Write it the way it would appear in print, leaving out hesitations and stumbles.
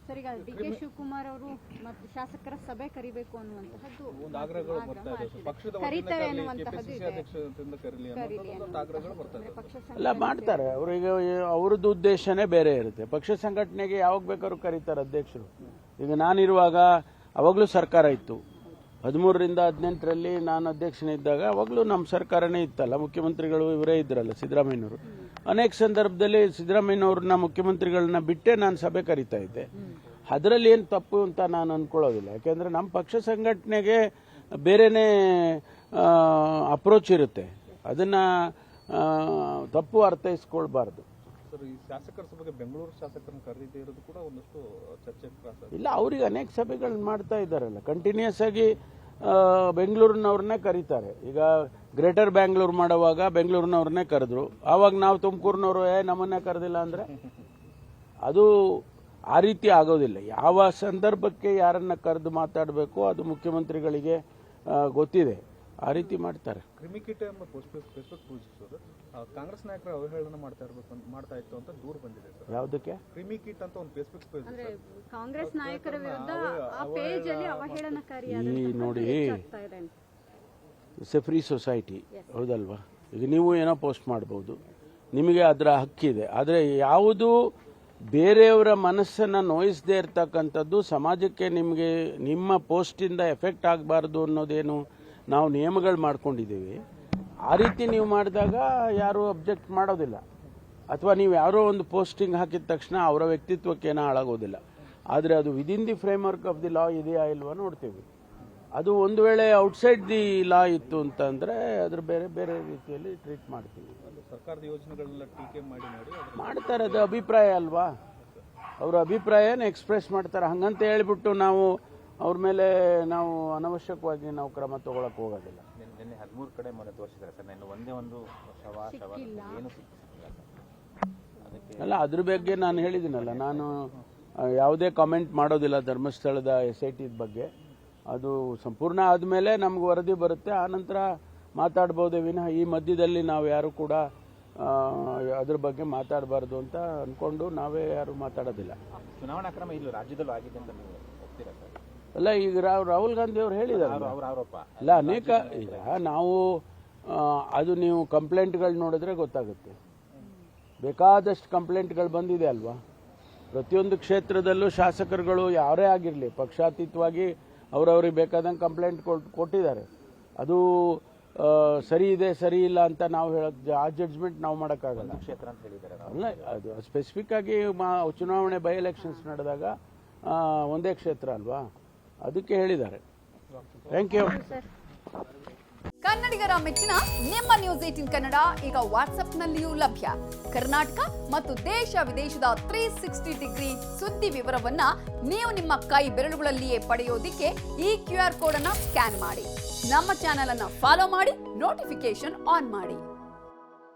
Sir, ಈಗ D K Shivakumar ಅವರು ಮತ್ತು ಶಾಸಕರ ಸಭೆ ಕರಿಬೇಕು ಅನ್ನುವಂತಹದ್ದು ಒಂದು ಆಗ್ರಹಗಳು ಬರ್ತಾ ಇದೆ. ಪಕ್ಷದ ಕರೀತಾರೆ ಅನ್ನುವಂತಹದ್ದು ಇದೆ. ಅಧ್ಯಕ್ಷರಿಂದ ಕರೀಲಿ ಅನ್ನೋದು ಆಗ್ರಹಗಳು ಬರ್ತಾ ಇದೆ. ಪಕ್ಷ ಎಲ್ಲ ಮಾಡ್ತಾರೆ. ಅವರಿಗೆ ಅವ್ರದ್ದು ಉದ್ದೇಶನೇ ಬೇರೆ ಇರುತ್ತೆ. ಪಕ್ಷ ಸಂಘಟನೆಗೆ ಯಾವಾಗ ಬೇಕಾದ್ರೂ ಕರೀತಾರೆ ಅಧ್ಯಕ್ಷರು. ಈಗ ನಾನಿರುವಾಗ ಅವಾಗಲೂ ಸರ್ಕಾರ ಇತ್ತು. 13ರಿಂದ 18ರಲ್ಲಿ ನಾನು ಅಧ್ಯಕ್ಷನಿದ್ದಾಗ ಅವಾಗಲೂ ನಮ್ಮ ಸರ್ಕಾರನೇ ಇತ್ತಲ್ಲ, ಮುಖ್ಯಮಂತ್ರಿಗಳು ಇವರೇ ಇದ್ರಲ್ಲ, ಸಿದ್ದರಾಮಯ್ಯನವರು. ಅನೇಕ ಸಂದರ್ಭದಲ್ಲಿ ಸಿದ್ದರಾಮಯ್ಯನವ್ರನ್ನ ಮುಖ್ಯಮಂತ್ರಿಗಳನ್ನ ಬಿಟ್ಟೇ ನಾನು ಸಭೆ ಕರೀತಾ ಇದ್ದೆ. ಅದರಲ್ಲಿ ಏನು ತಪ್ಪು ಅಂತ ನಾನು ಅನ್ಕೊಳ್ಳೋದಿಲ್ಲ. ಯಾಕೆಂದ್ರೆ ನಮ್ಮ ಪಕ್ಷ ಸಂಘಟನೆಗೆ ಬೇರೆನೇ ಅಪ್ರೋಚ್ ಇರುತ್ತೆ. ಅದನ್ನ ತಪ್ಪು ಅರ್ಥೈಸ್ಕೊಳ್ಬಾರ್ದು. ಸರ್, ಈ ಶಾಸಕರ ಸಭೆಗೆ ಬೆಂಗಳೂರು ಶಾಸಕರನ್ನು ಕರೀದೇ ಇರೋದು ಕೂಡ ಒಂದಷ್ಟು ಚರ್ಚೆ ಪ್ರಾಸ. ಇಲ್ಲ, ಅವ್ರಿಗೆ ಅನೇಕ ಸಭೆಗಳನ್ನ ಮಾಡ್ತಾ ಇದ್ದಾರಲ್ಲ, ಕಂಟಿನ್ಯೂಸ್ ಆಗಿ ಬೆಂಗಳೂರಿನವ್ರನ್ನೇ ಕರೀತಾರೆ. ಈಗ ಗ್ರೇಟರ್ ಬ್ಯಾಂಗ್ಳೂರ್ ಮಾಡುವಾಗ ಬೆಂಗಳೂರಿನವ್ರನ್ನೇ ಕರೆದ್ರು. ಆವಾಗ ನಾವು ತುಮಕೂರಿನವರು ನಮ್ಮನ್ನೇ ಕರೆದಿಲ್ಲ ಅಂದ್ರೆ ಅದು ಆ ರೀತಿ ಆಗೋದಿಲ್ಲ. ಯಾವ ಸಂದರ್ಭಕ್ಕೆ ಯಾರನ್ನ ಕರೆದು ಮಾತಾಡಬೇಕು ಅದು ಮುಖ್ಯಮಂತ್ರಿಗಳಿಗೆ ಗೊತ್ತಿದೆ. ಆ ರೀತಿ ಮಾಡ್ತಾರೆ. ಕ್ರಿಮಿಕೀಟ ಎಂಬ ಫೇಸ್ಬುಕ್ ಪೂಜಿಸೋದು ಕಾಂಗ್ರೆಸ್ ನಾಯಕರ ಅವಹೇಳನ ಮಾಡ್ತಾ ಇತ್ತು ಅಂತ ದೂರು ಬಂದಿದೆ ಸರ್. ಯಾವುದಕ್ಕೆ? ಕ್ರಿಮಿಕೀಟ್ ಅಂತ ಒಂದು ಫೇಸ್ಬುಕ್ ಪೇಜ್. ಅಂದ್ರೆ ಕಾಂಗ್ರೆಸ್ ನಾಯಕರ ವಿರುದ್ಧ ಆ ಪೇಜ್ ಅಲ್ಲಿ ಅವಹೇಳನಕಾರಿಯಾದ ನೋಡಿ, ಇಟ್ಸ್ ಎ ಫ್ರೀ ಸೊಸೈಟಿ, ಹೌದಲ್ವಾ? ಈಗ ನೀವು ಏನೋ ಪೋಸ್ಟ್ ಮಾಡಬಹುದು, ನಿಮಗೆ ಅದರ ಹಕ್ಕಿದೆ. ಆದರೆ ಯಾವುದು ಬೇರೆಯವರ ಮನಸ್ಸನ್ನು ನೋಯಿಸದೇ ಇರ್ತಕ್ಕಂಥದ್ದು, ಸಮಾಜಕ್ಕೆ ನಿಮಗೆ ನಿಮ್ಮ ಪೋಸ್ಟಿಂದ ಎಫೆಕ್ಟ್ ಆಗಬಾರ್ದು ಅನ್ನೋದೇನು ನಾವು ನಿಯಮಗಳು ಮಾಡ್ಕೊಂಡಿದ್ದೀವಿ. ಆ ರೀತಿ ನೀವು ಮಾಡಿದಾಗ ಯಾರು ಅಬ್ಜೆಕ್ಟ್ ಮಾಡೋದಿಲ್ಲ. ಅಥವಾ ನೀವು ಯಾರೋ ಒಂದು ಪೋಸ್ಟಿಂಗ್ ಹಾಕಿದ ತಕ್ಷಣ ಅವರ ವ್ಯಕ್ತಿತ್ವಕ್ಕೇನೋ ಹಾಳಾಗೋದಿಲ್ಲ. ಆದರೆ ಅದು within the framework of the law ಇದೆಯಾ ಇಲ್ವಾ ನೋಡ್ತೀವಿ. ಅದು ಒಂದು ವೇಳೆ ಔಟ್ಸೈಡ್ ದಿ ಲಾ ಇತ್ತು ಅಂತಂದ್ರೆ ಅದ್ರ ಬೇರೆ ಬೇರೆ ರೀತಿಯಲ್ಲಿ ಟ್ರೀಟ್ ಮಾಡ್ತೀವಿ. ಸರ್ಕಾರದ ಯೋಜನೆಗಳನ್ನ ಟೀಕೆ ಮಾಡ್ತಾರೆ. ಅದು ಅಭಿಪ್ರಾಯ ಅಲ್ವಾ? ಅವರ ಅಭಿಪ್ರಾಯನ ಎಕ್ಸ್ಪ್ರೆಸ್ ಮಾಡ್ತಾರೆ. ಹಂಗಂತ ಹೇಳ್ಬಿಟ್ಟು ನಾವು ಅವ್ರ ಮೇಲೆ ನಾವು ಅನವಶ್ಯಕವಾಗಿ ನಾವು ಕ್ರಮ ತಗೊಳಕ್ ಹೋಗೋದಿಲ್ಲ. ನಿನ್ನೆ 13 ಕಡೆ ಮೊನ್ನೆ ತೋರಿಸಿದ್ದಾರೆ ಸರ್. ನಾನು ಒಂದೇ ಒಂದು ಏನು ಅಲ್ಲ, ಅದ್ರ ಬಗ್ಗೆ ನಾನು ಹೇಳಿದ್ದೀನಲ್ಲ, ನಾನು ಯಾವುದೇ ಕಾಮೆಂಟ್ ಮಾಡೋದಿಲ್ಲ ಧರ್ಮಸ್ಥಳದ SIT ಬಗ್ಗೆ. ಅದು ಸಂಪೂರ್ಣ ಆದಮೇಲೆ ನಮ್ಗೆ ವರದಿ ಬರುತ್ತೆ, ಆನಂತರ ಮಾತಾಡ್ಬೋದೇ ವಿನಃ ಈ ಮಧ್ಯದಲ್ಲಿ ನಾವು ಯಾರು ಕೂಡ ಅದ್ರ ಬಗ್ಗೆ ಮಾತಾಡಬಾರ್ದು ಅಂತ ಅನ್ಕೊಂಡು ನಾವೇ ಯಾರು ಮಾತಾಡೋದಿಲ್ಲ. ಚುನಾವಣಾ ಕ್ರಮ ಇಲ್ಲಿ ರಾಜ್ಯದಲ್ಲೂ ಆಗಿದೆ ಅಂತ ನೀವು ಒಪ್ತೀರಾ ಸರ್? ಅಲ್ಲ, ಈಗ ರಾಹುಲ್ ಗಾಂಧಿ ಅವರು ಹೇಳಿದ್ದಾರೆ ಅಲ್ಲ, ಅನೇಕ ಈಗ ನಾವು ಅದು ನೀವು ಕಂಪ್ಲೇಂಟ್ಗಳು ನೋಡಿದ್ರೆ ಗೊತ್ತಾಗುತ್ತೆ. ಬೇಕಾದಷ್ಟು ಕಂಪ್ಲೇಂಟ್ಗಳು ಬಂದಿದೆ ಅಲ್ವಾ? ಪ್ರತಿಯೊಂದು ಕ್ಷೇತ್ರದಲ್ಲೂ ಶಾಸಕರುಗಳು ಯಾರೇ ಆಗಿರಲಿ ಪಕ್ಷಾತೀತವಾಗಿ ಅವರವ್ರಿಗೆ ಬೇಕಾದಂಗೆ ಕಂಪ್ಲೇಂಟ್ ಕೊಟ್ಟಿದ್ದಾರೆ. ಅದು ಸರಿ ಇದೆ ಸರಿ ಇಲ್ಲ ಅಂತ ನಾವು ಹೇಳಕ್, ಆ ಜಡ್ಜ್ಮೆಂಟ್ ನಾವು ಮಾಡೋಕ್ಕಾಗಲ್ಲ. ಕ್ಷೇತ್ರ ಅಂತ ಹೇಳಿದ್ದಾರೆ ಅಲ್ಲ, ಅದು ಸ್ಪೆಸಿಫಿಕ್ ಆಗಿ ಚುನಾವಣೆ ಬೈ ಎಲೆಕ್ಷನ್ಸ್ ನಡೆದಾಗ ಒಂದೇ ಕ್ಷೇತ್ರ ಅಲ್ವಾ, ಅದಕ್ಕೆ ಹೇಳಿದ್ದಾರೆ. Thank you. ಕನ್ನಡಿಗರ ಮೆಚ್ಚಿನ ನಿಮ್ಮ ನ್ಯೂಸ್ 18 ಕನ್ನಡ ಈಗ ವಾಟ್ಸ್ಆಪ್ನಲ್ಲಿಯೂ ಲಭ್ಯ. ಕರ್ನಾಟಕ ಮತ್ತು ದೇಶ ವಿದೇಶದ 360 ಡಿಗ್ರಿ ಸುದ್ದಿ ವಿವರವನ್ನ ನೀವು ನಿಮ್ಮ ಕೈ ಬೆರಳುಗಳಲ್ಲಿಯೇ ಪಡೆಯೋದಿಕ್ಕೆ ಈ QR ಕೋಡ್ ಅನ್ನ ಸ್ಕ್ಯಾನ್ ಮಾಡಿ. ನಮ್ಮ ಚಾನೆಲ್ ಅನ್ನ ಫಾಲೋ ಮಾಡಿ, ನೋಟಿಫಿಕೇಶನ್ ಆನ್ ಮಾಡಿ.